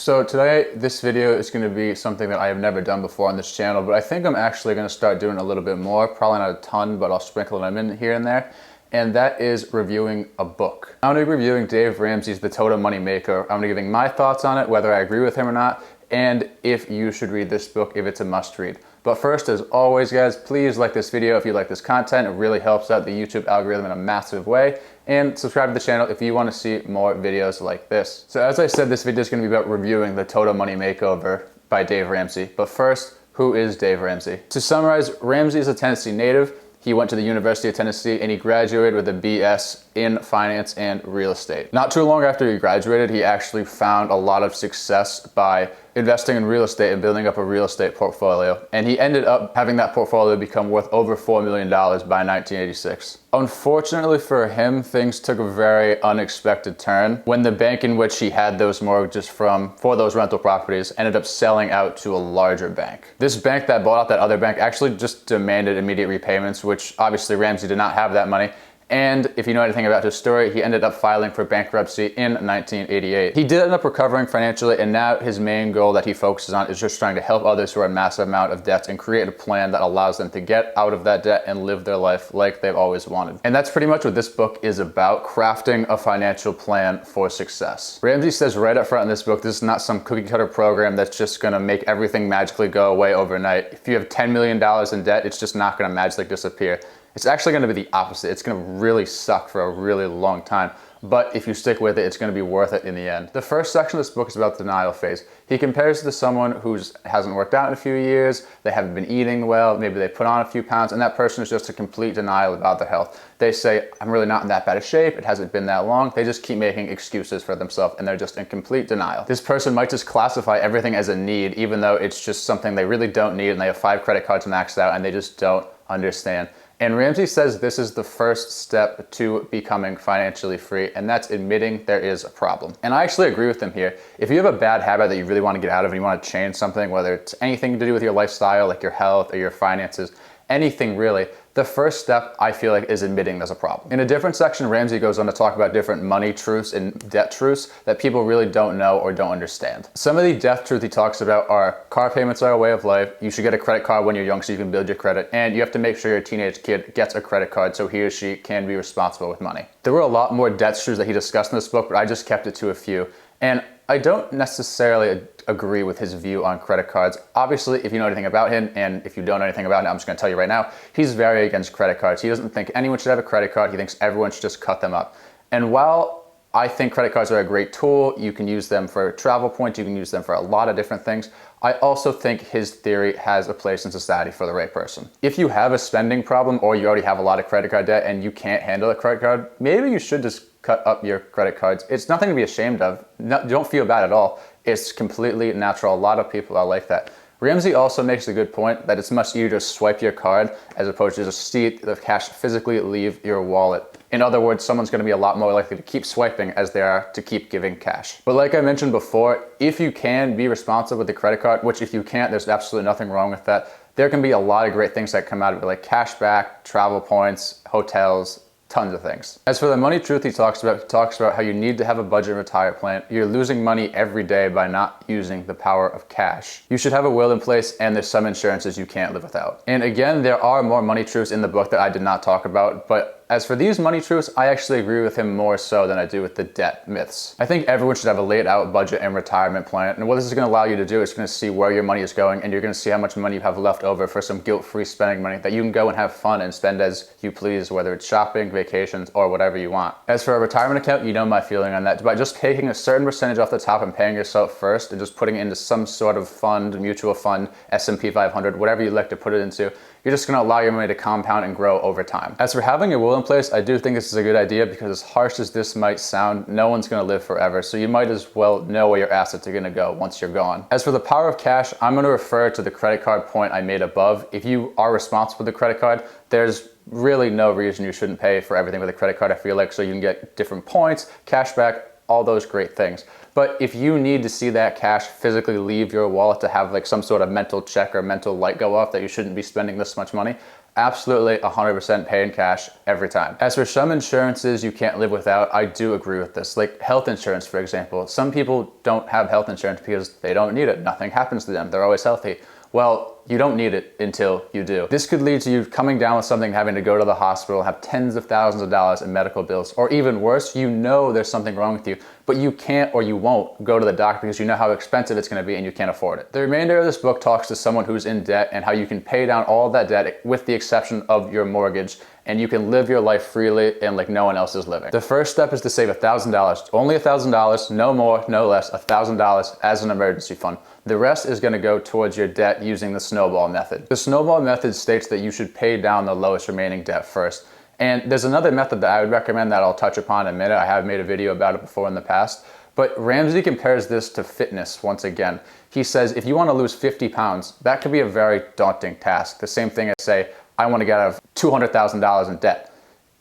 So today, this video is going to be something that I have never done before on this channel, but I think I'm actually going to start doing a little bit more, probably not a ton, but I'll sprinkle them in here and there. And that is reviewing a book. I'm going to be reviewing Dave Ramsey's The Total Money Makeover. I'm going to be giving my thoughts on it, whether I agree with him or not, and if you should read this book, if it's a must read. But first, as always, guys, please like this video if you like this content. It really helps out the YouTube algorithm in a massive way. And subscribe to the channel if you want to see more videos like this. So as I said, this video is going to be about reviewing The Total Money Makeover by Dave Ramsey. But first, who is Dave Ramsey? To summarize, Ramsey is a Tennessee native. He went to the University of Tennessee and he graduated with a BS in finance and real estate. Not too long after he graduated, he actually found a lot of success by investing in real estate and building up a real estate portfolio. And he ended up having that portfolio become worth over $4 million by 1986. Unfortunately for him, things took a very unexpected turn when the bank in which he had those mortgages for those rental properties ended up selling out to a larger bank. This bank that bought out that other bank actually just demanded immediate repayments, which obviously Ramsey did not have that money. And if you know anything about his story, he ended up filing for bankruptcy in 1988. He did end up recovering financially, and now his main goal that he focuses on is just trying to help others who are in massive amount of debt and create a plan that allows them to get out of that debt and live their life like they've always wanted. And that's pretty much what this book is about, crafting a financial plan for success. Ramsey says right up front in this book, this is not some cookie cutter program that's just gonna make everything magically go away overnight. If you have $10 million in debt, it's just not gonna magically disappear. It's actually going to be the opposite. It's going to really suck for a really long time. But if you stick with it, it's going to be worth it in the end. The first section of this book is about the denial phase. He compares it to someone who hasn't worked out in a few years, they haven't been eating well, maybe they put on a few pounds, and that person is just a complete denial about their health. They say, I'm really not in that bad a shape, it hasn't been that long. They just keep making excuses for themselves, and they're just in complete denial. This person might just classify everything as a need, even though it's just something they really don't need, and they have 5 credit cards maxed out, and they just don't understand. And Ramsey says this is the first step to becoming financially free, and that's admitting there is a problem. And I actually agree with him here. If you have a bad habit that you really want to get out of and you want to change something, whether it's anything to do with your lifestyle, like your health or your finances, anything really, the first step I feel like is admitting there's a problem. In a different section, Ramsey goes on to talk about different money truths and debt truths that people really don't know or don't understand. Some of the debt truths he talks about are car payments are a way of life. You should get a credit card when you're young so you can build your credit. And you have to make sure your teenage kid gets a credit card so he or she can be responsible with money. There were a lot more debt truths that he discussed in this book, but I just kept it to a few. And I don't necessarily agree with his view on credit cards. Obviously, if you know anything about him, and if you don't know anything about him, I'm just gonna tell you right now, he's very against credit cards. He doesn't think anyone should have a credit card. He thinks everyone should just cut them up. And while I think credit cards are a great tool, you can use them for travel points, you can use them for a lot of different things, I also think his theory has a place in society for the right person. If you have a spending problem or you already have a lot of credit card debt and you can't handle a credit card, maybe you should just cut up your credit cards. It's nothing to be ashamed of. No, don't feel bad at all. It's completely natural. A lot of people are like that. Ramsey also makes a good point that it's much easier to swipe your card as opposed to just see the cash physically leave your wallet. In other words, someone's going to be a lot more likely to keep swiping as they are to keep giving cash. But like I mentioned before, if you can be responsible with the credit card, which if you can't, there's absolutely nothing wrong with that. There can be a lot of great things that come out of it, like cash back, travel points, hotels, tons of things. As for the money truth he talks about how you need to have a budget and retire plan. You're losing money every day by not using the power of cash. You should have a will in place, and there's some insurances you can't live without. And again, there are more money truths in the book that I did not talk about, but as for these money truths, I actually agree with him more so than I do with the debt myths. I think everyone should have a laid out budget and retirement plan. And what this is going to allow you to do is going to see where your money is going, and you're going to see how much money you have left over for some guilt-free spending money that you can go and have fun and spend as you please, whether it's shopping, vacations, or whatever you want. As for a retirement account, you know my feeling on that. By just taking a certain percentage off the top and paying yourself first and just putting it into some sort of fund, mutual fund, S&P 500, whatever you like to put it into, you're just going to allow your money to compound and grow over time. As for having a will in place, I do think this is a good idea because as harsh as this might sound, no one's going to live forever. So you might as well know where your assets are going to go once you're gone. As for the power of cash, I'm going to refer to the credit card point I made above. If you are responsible for the credit card, there's really no reason you shouldn't pay for everything with a credit card, I feel like, so you can get different points, cash back, all those great things. But if you need to see that cash physically leave your wallet to have like some sort of mental check or mental light go off that you shouldn't be spending this much money, absolutely 100% pay in cash every time. As for some insurances you can't live without, I do agree with this. Like health insurance, for example. Some people don't have health insurance because they don't need it. Nothing happens to them. They're always healthy. Well, you don't need it until you do. This could lead to you coming down with something, having to go to the hospital, have tens of thousands of dollars in medical bills, or even worse, you know there's something wrong with you, but you can't or you won't go to the doctor because you know how expensive it's going to be and you can't afford it. The remainder of this book talks to someone who's in debt and how you can pay down all of that debt with the exception of your mortgage, and you can live your life freely and like no one else is living. The first step is to save $1,000, only $1,000, no more, no less, $1,000 as an emergency fund. The rest is going to go towards your debt using the Snowball Method. The Snowball Method states that you should pay down the lowest remaining debt first. And there's another method that I would recommend that I'll touch upon in a minute. I have made a video about it before in the past. But Ramsey compares this to fitness once again. He says if you want to lose 50 pounds, that could be a very daunting task. The same thing as say, I want to get out of $200,000 in debt.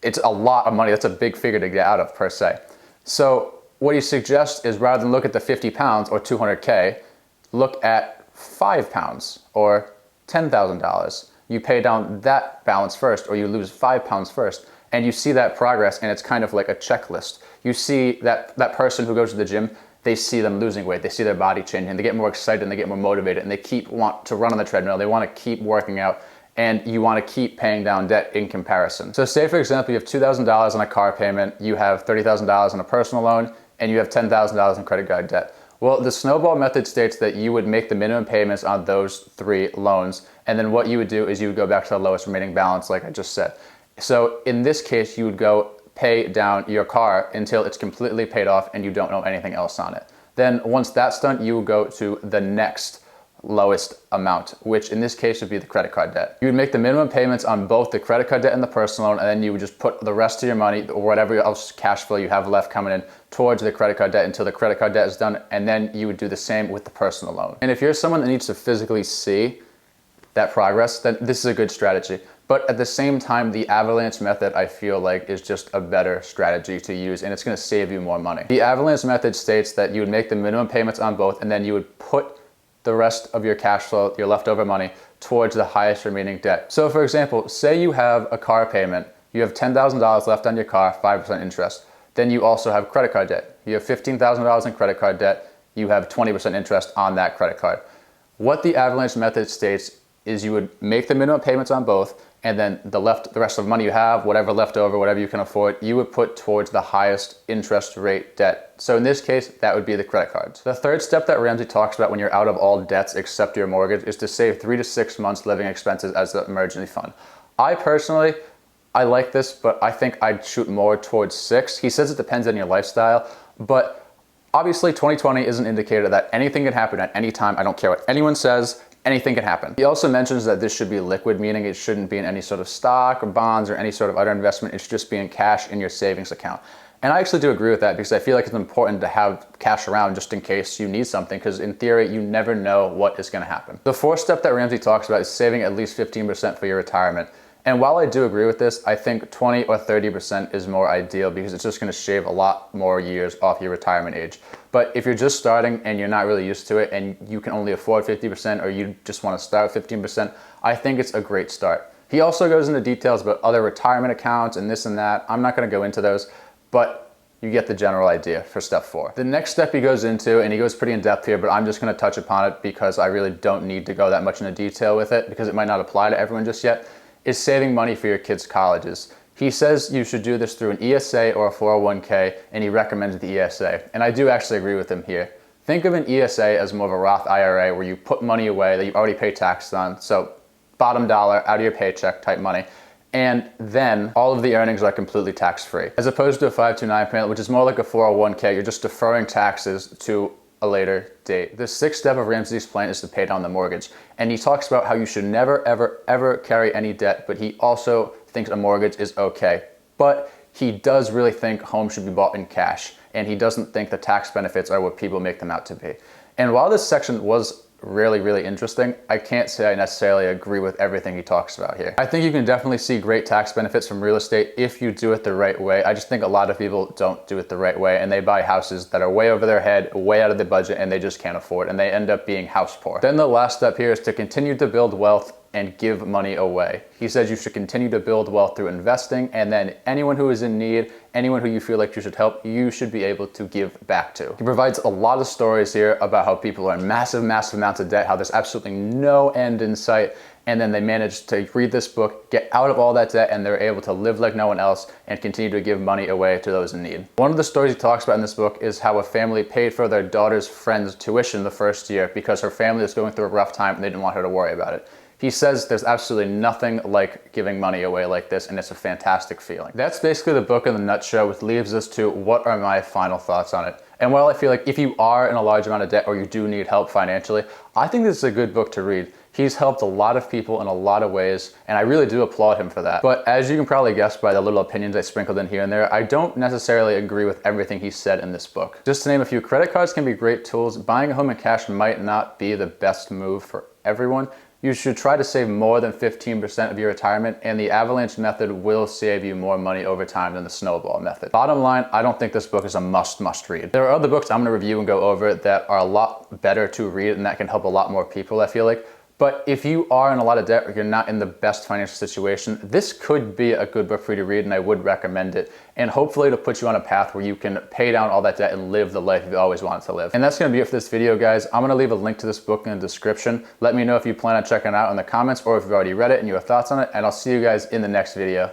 It's a lot of money. That's a big figure to get out of per se. So what he suggests is rather than look at the 50 pounds or 200K, look at 5 pounds or $10,000. You pay down that balance first, or you lose 5 pounds first, and you see that progress, and it's kind of like a checklist. You see that person who goes to the gym, they see them losing weight, they see their body changing, they get more excited, and they get more motivated, and they want to run on the treadmill, they want to keep working out, and you want to keep paying down debt in comparison. So say, for example, you have $2,000 on a car payment, you have $30,000 on a personal loan, and you have $10,000 in credit card debt. Well, the Snowball Method states that you would make the minimum payments on those 3 loans, and then what you would do is you would go back to the lowest remaining balance, like I just said. So in this case, you would go pay down your car until it's completely paid off and you don't owe anything else on it. Then once that's done, you would go to the next lowest amount, which in this case would be the credit card debt. You would make the minimum payments on both the credit card debt and the personal loan, and then you would just put the rest of your money or whatever else cash flow you have left coming in towards the credit card debt until the credit card debt is done, and then you would do the same with the personal loan. And if you're someone that needs to physically see that progress, then this is a good strategy. But at the same time, the Avalanche Method, I feel like, is just a better strategy to use, and it's going to save you more money. The Avalanche Method states that you would make the minimum payments on both, and then you would put the rest of your cash flow, your leftover money, towards the highest remaining debt. So for example, say you have a car payment, you have $10,000 left on your car, 5% interest. Then you also have credit card debt. You have $15,000 in credit card debt, you have 20% interest on that credit card. What the Avalanche Method states is you would make the minimum payments on both, and then the rest of the money you have, whatever left over, whatever you can afford, you would put towards the highest interest rate debt. So in this case, that would be the credit cards. The third step that Ramsey talks about when you're out of all debts except your mortgage is to save 3 to 6 months living expenses as an emergency fund. I personally, I like this, but I think I'd shoot more towards 6. He says it depends on your lifestyle, but obviously 2020 is an indicator that anything can happen at any time. I don't care what anyone says. Anything can happen. He also mentions that this should be liquid, meaning it shouldn't be in any sort of stock or bonds or any sort of other investment. It should just be in cash in your savings account. And I actually do agree with that because I feel like it's important to have cash around just in case you need something, because in theory, you never know what is going to happen. The fourth step that Ramsey talks about is saving at least 15% for your retirement. And while I do agree with this, I think 20 or 30% is more ideal because it's just going to shave a lot more years off your retirement age. But if you're just starting and you're not really used to it and you can only afford 50% or you just want to start with 15%, I think it's a great start. He also goes into details about other retirement accounts and this and that. I'm not going to go into those, but you get the general idea for step 4. The next step he goes into, and he goes pretty in depth here, but I'm just going to touch upon it because I really don't need to go that much into detail with it because it might not apply to everyone just yet, is saving money for your kids' colleges. He says you should do this through an ESA or a 401k, and he recommends the ESA. And I do actually agree with him here. Think of an ESA as more of a Roth IRA where you put money away that you already pay taxes on, so bottom dollar out of your paycheck type money, and then all of the earnings are completely tax-free. As opposed to a 529 plan, which is more like a 401k, you're just deferring taxes to a later date. The sixth step of Ramsey's plan is to pay down the mortgage. And he talks about how you should never, ever, ever carry any debt, but he also thinks a mortgage is okay. But he does really think homes should be bought in cash, and he doesn't think the tax benefits are what people make them out to be. And while this section was really interesting, I can't say I necessarily agree with everything he talks about here. I think you can definitely see great tax benefits from real estate if you do it the right way. I just think a lot of people don't do it the right way, and they buy houses that are way over their head, way out of their budget, and they just can't afford, and they end up being house poor. Then the last step here is to continue to build wealth and give money away. He says you should continue to build wealth through investing, and then anyone who is in need, anyone who you feel like you should help, you should be able to give back to. He provides a lot of stories here about how people are in massive amounts of debt, how there's absolutely no end in sight, and then they manage to read this book, get out of all that debt, and they're able to live like no one else and continue to give money away to those in need. One of the stories he talks about in this book is how a family paid for their daughter's friend's tuition the first year because her family was going through a rough time and they didn't want her to worry about it. He says there's absolutely nothing like giving money away like this, and it's a fantastic feeling. That's basically the book in a nutshell, which leaves us to what are my final thoughts on it. And while I feel like if you are in a large amount of debt or you do need help financially, I think this is a good book to read. He's helped a lot of people in a lot of ways, and I really do applaud him for that. But as you can probably guess by the little opinions I sprinkled in here and there, I don't necessarily agree with everything he said in this book. Just to name a few, credit cards can be great tools. Buying a home in cash might not be the best move for everyone. You should try to save more than 15% of your retirement, and the Avalanche Method will save you more money over time than the Snowball Method. Bottom line, I don't think this book is a must read. There are other books I'm gonna review and go over that are a lot better to read and that can help a lot more people, I feel like. But if you are in a lot of debt or you're not in the best financial situation, this could be a good book for you to read, and I would recommend it. And hopefully it'll put you on a path where you can pay down all that debt and live the life you've always wanted to live. And that's gonna be it for this video, guys. I'm gonna leave a link to this book in the description. Let me know if you plan on checking it out in the comments or if you've already read it and you have thoughts on it, and I'll see you guys in the next video.